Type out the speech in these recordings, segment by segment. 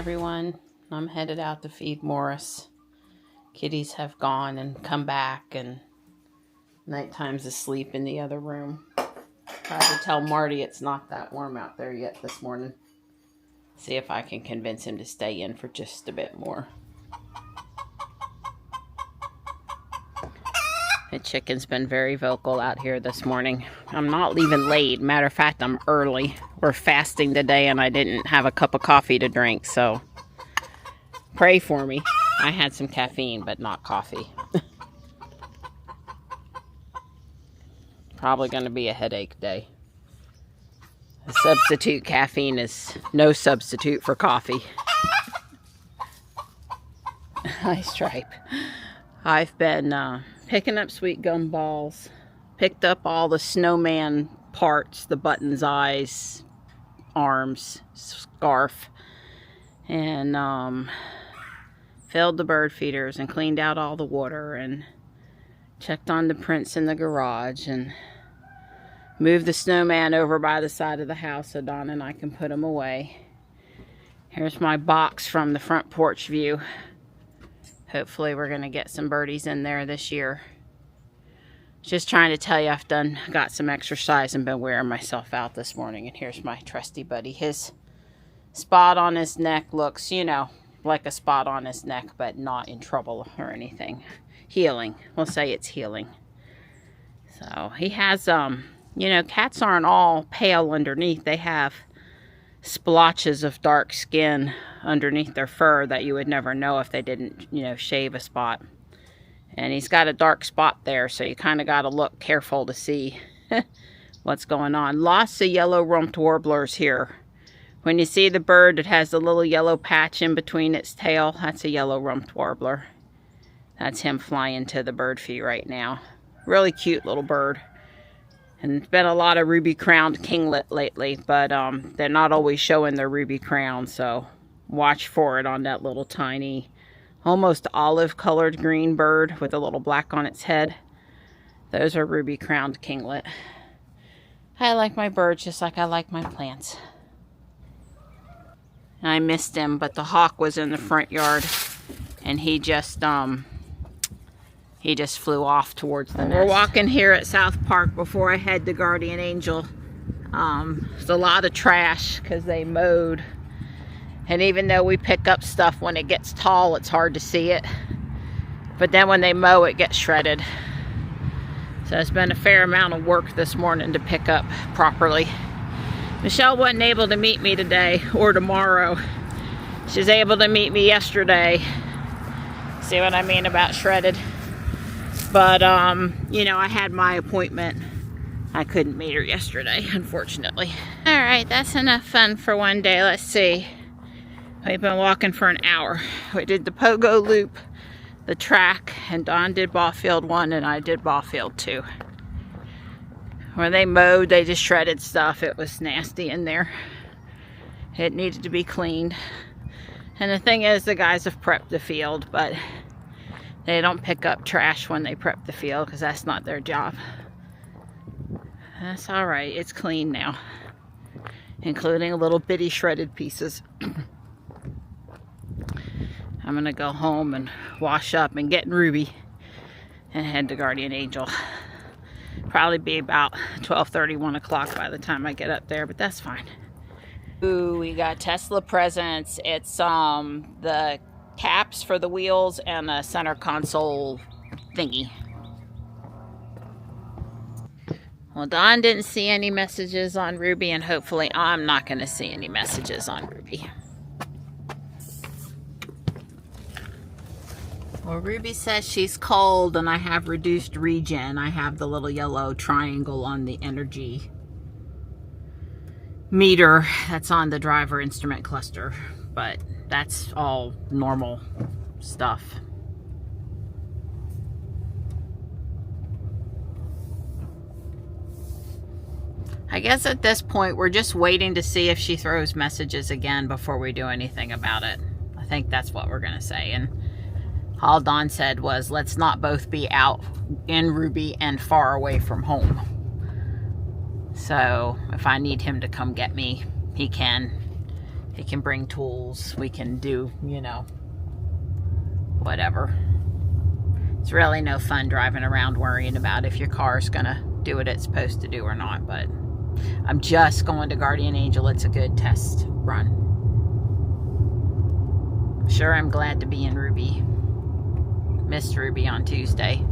everyone. I'm headed out to feed Morris. Kitties have gone and come back, and nighttime's asleep in the other room. Tried to tell Marty it's not that warm out there yet this morning. See if I can convince him to stay in for just a bit more. The chicken's been very vocal out here this morning. I'm not leaving late. Matter of fact, I'm early. We're fasting today and I didn't have a cup of coffee to drink, so pray for me. I had some caffeine, but not coffee. Probably going to be a headache day. A substitute caffeine is no substitute for coffee. Hi, Stripe. I've been picking up sweet gumballs. Picked up all the snowman parts, the buttons, eyes, arms, scarf. And filled the bird feeders and cleaned out all the water and checked on the prints in the garage and moved the snowman over by the side of the house so Don and I can put him away. Here's my box from the front porch view. Hopefully we're going to get some birdies in there this year. Just trying to tell you I've got some exercise and been wearing myself out this morning. And here's my trusty buddy. His spot on his neck looks, you know, like a spot on his neck, but not in trouble or anything. Healing. We'll say it's healing. So he has, you know, cats aren't all pale underneath. They have splotches of dark skin underneath their fur that you would never know if they didn't, you know, shave a spot. And he's got a dark spot there, so you kind of got to look careful to see what's going on. Lots of yellow-rumped warblers here. When you see the bird that has the little yellow patch in between its tail, that's a yellow-rumped warbler. That's him flying to the bird feed right now. Really cute little bird. And there's been a lot of ruby-crowned kinglet lately, but they're not always showing their ruby crown, so watch for it on that little tiny, almost olive-colored green bird with a little black on its head. Those are ruby-crowned kinglet. I like my birds just like I like my plants. I missed him, but the hawk was in the front yard, and he just flew off towards the nest. We're walking here at South Park before I head to Guardian Angel. There's a lot of trash because they mowed. And even though we pick up stuff when it gets tall, it's hard to see it. But then when they mow, it gets shredded. So it's been a fair amount of work this morning to pick up properly. Michelle wasn't able to meet me today or tomorrow. She was able to meet me yesterday. See what I mean about shredded? But, you know, I had my appointment. I couldn't meet her yesterday, unfortunately. All right, that's enough fun for one day. Let's see. We've been walking for an hour. We did the pogo loop, the track, and Don did ball field 1 and I did ball field 2. When they mowed, they just shredded stuff. It was nasty in there. It needed to be cleaned. And the thing is, the guys have prepped the field, but they don't pick up trash when they prep the field because that's not their job. That's all right. It's clean now, including a little bitty shredded pieces. I'm going to go home and wash up and get Ruby and head to Guardian Angel. Probably be about 12:30, 1 o'clock by the time I get up there, but that's fine. Ooh, we got Tesla presents. It's the caps for the wheels and a center console thingy. Well, Don didn't see any messages on Ruby, and hopefully I'm not going to see any messages on Ruby. Well, Ruby says she's cold and I have reduced regen. I have the little yellow triangle on the energy meter that's on the driver instrument cluster, but that's all normal stuff. I guess at this point we're just waiting to see if she throws messages again before we do anything about it. I think that's what we're gonna say. And all Don said was, let's not both be out in Ruby and far away from home. So if I need him to come get me, he can. He can bring tools. We can do, you know, whatever. It's really no fun driving around worrying about if your car's gonna do what it's supposed to do or not, but I'm just going to Guardian Angel. It's a good test run. Sure, I'm glad to be in Ruby. Missed Ruby on Tuesday.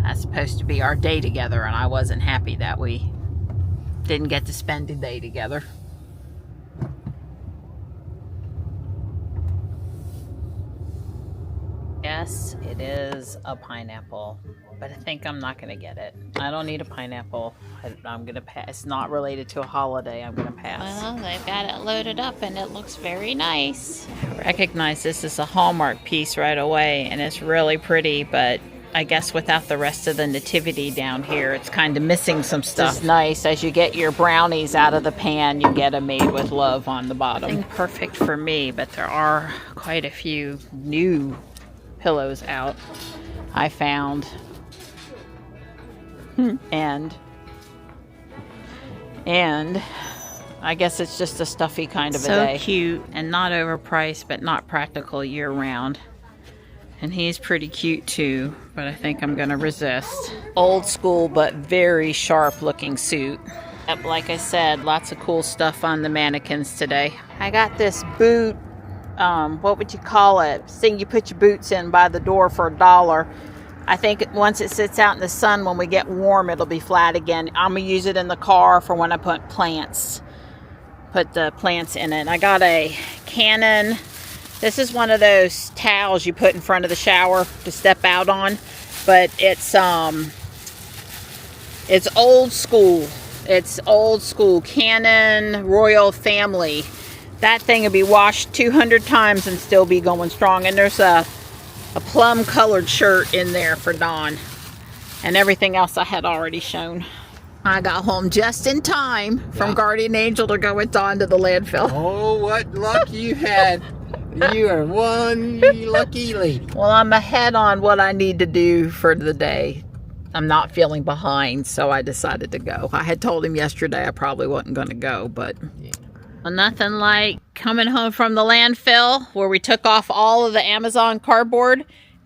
That's supposed to be our day together, and I wasn't happy that we didn't get to spend a day together. Yes, it is a pineapple, but I think I'm not going to get it. I don't need a pineapple. I'm going to pass. It's not related to a holiday. I'm going to pass. Well, they've got it loaded up and it looks very nice. I recognize this is a Hallmark piece right away, and it's really pretty, but I guess without the rest of the nativity down here, it's kind of missing some stuff. It's nice. As you get your brownies out of the pan, you get a made with love on the bottom. Nothing perfect for me, but there are quite a few new pillows out I found. And I guess it's just a stuffy kind of a day. So cute and not overpriced, but not practical year round. And he's pretty cute too, but I think I'm gonna resist. Old school, but very sharp looking suit. Yep, like I said, lots of cool stuff on the mannequins today. I got this boot, what would you call it? Thing you put your boots in by the door for $1. I think once it sits out in the sun, when we get warm, it'll be flat again. I'm gonna use it in the car for when I put plants. Put the plants in it. I got a Canon. This is one of those towels you put in front of the shower to step out on, but it's old school. It's old school Canon Royal Family. That thing will be washed 200 times and still be going strong. And there's a plum colored shirt in there for Dawn, and everything else I had already shown. I got home just in time from Guardian Angel to go with Dawn to the landfill. Oh, what luck you had. You are one lucky lady. Well, I'm ahead on what I need to do for the day. I'm not feeling behind, so I decided to go. I had told him yesterday I probably wasn't going to go, but well, nothing like coming home from the landfill where we took off all of the Amazon cardboard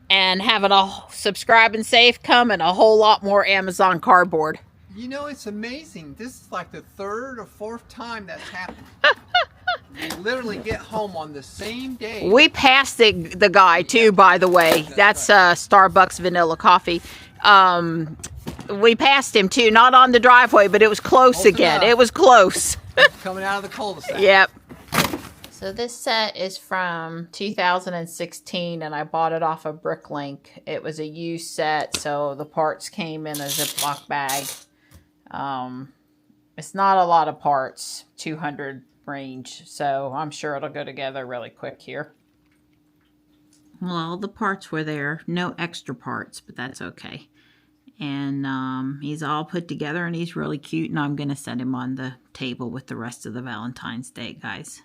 and having a subscribe and save come and a whole lot more Amazon cardboard. You know, it's amazing. This is like the third or fourth time that's happened. We literally get home on the same day. We passed the guy too, by the way. That's Starbucks vanilla coffee. We passed him too, not on the driveway, but it was close again. It was close. Coming out of the cul-de-sac. Yep. So this set is from 2016, and I bought it off of Bricklink. It was a used set, so the parts came in a Ziploc bag. It's not a lot of parts, 200 range, so I'm sure it'll go together really quick here. Well, the parts were there, no extra parts, but that's okay. And he's all put together, and he's really cute, and I'm going to set him on the table with the rest of the Valentine's Day guys.